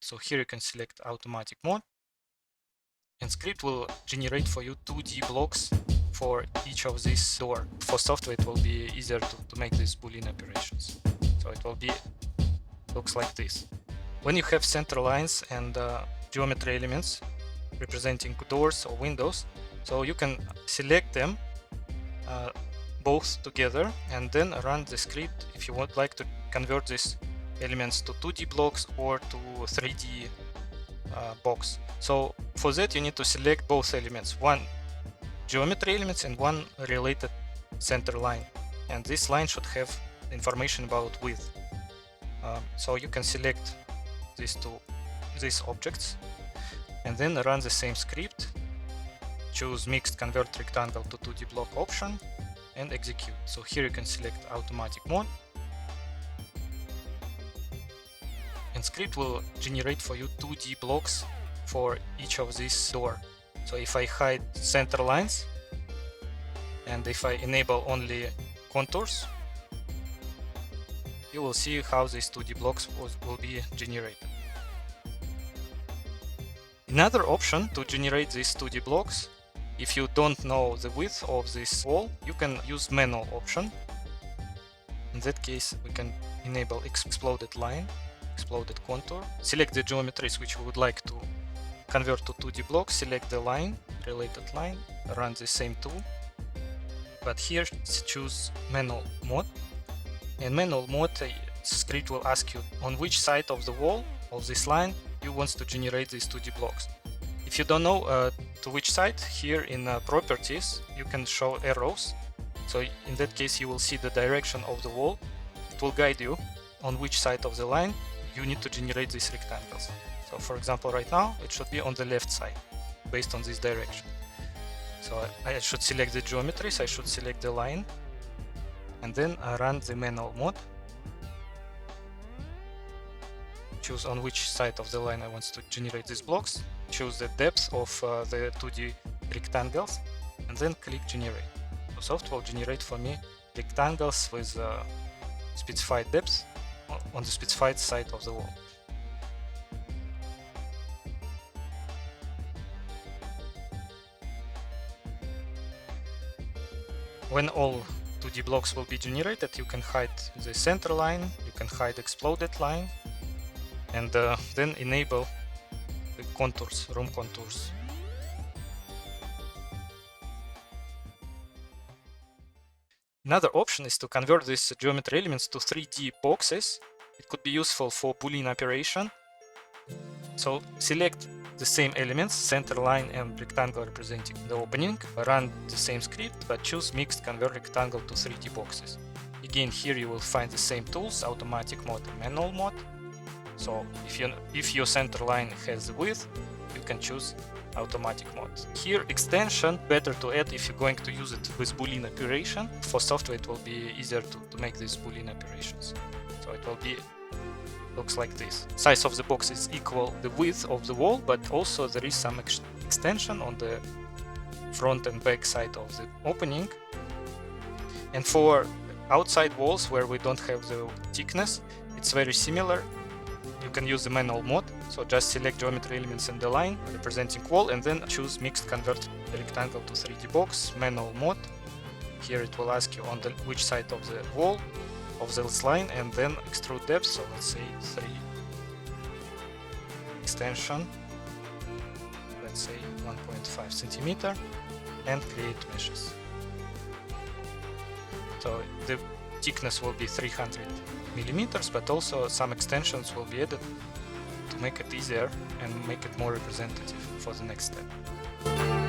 So here you can select automatic mode, and script will generate for you 2D blocks for each of these door. For software it will be easier to make these Boolean operations. So it will be looks like this. When you have center lines and geometry elements representing doors or windows, so you can select them both together and then run the script if you would like to convert these elements to 2D blocks or to 3D box. So for that you need to select both elements, one geometry elements and one related center line, and this line should have information about width. So you can select these objects and then run the same script, choose mixed convert rectangle to 2D block option and execute. So here you can select automatic mode, and script will generate for you 2D blocks for each of these door. So if I hide center lines and if I enable only contours, you will see how these 2D blocks will be generated. Another option to generate these 2D blocks, if you don't know the width of this wall, you can use manual option. In that case, we can enable exploded line, exploded contour, select the geometries which we would like to convert to 2D blocks, select the line, related line, run the same tool, but here choose manual mode. In manual mode, script will ask you on which side of the wall of this line you want to generate these 2D blocks. If you don't know to which side, here in properties you can show arrows. So in that case you will see the direction of the wall. It will guide you on which side of the line you need to generate these rectangles. So for example, right now it should be on the left side based on this direction. So I should select the geometries, I should select the line, and then run the manual mode. Choose on which side of the line I want to generate these blocks, choose the depth of the 2D rectangles, and then click generate. So software will generate for me rectangles with specified depth on the specified side of the wall. When all 2D blocks will be generated, you can hide the center line, you can hide exploded line, and then enable the contours, room contours. Another option is to convert these geometry elements to 3D boxes. It could be useful for Boolean operation. So select the same elements, center line and rectangle representing the opening, run the same script, but choose mixed convert rectangle to 3D boxes. Again, here you will find the same tools, automatic mode and manual mode. So if your center line has width, you can choose automatic mode. Here extension better to add if you're going to use it with Boolean operation. For software it will be easier to make these Boolean operations. So it will be looks like this. Size of the box is equal the width of the wall, but also there is some extension on the front and back side of the opening. And for outside walls where we don't have the thickness, it's very similar. You can use the manual mode, so just select geometry elements in the line representing wall and then choose mixed convert rectangle to 3D box, manual mode. Here it will ask you on which side of the wall of this line, and then extrude depth, so let's say 3, extension, let's say 1.5 centimeter, and create meshes. So the thickness will be 300 millimeters, but also some extensions will be added to make it easier and make it more representative for the next step.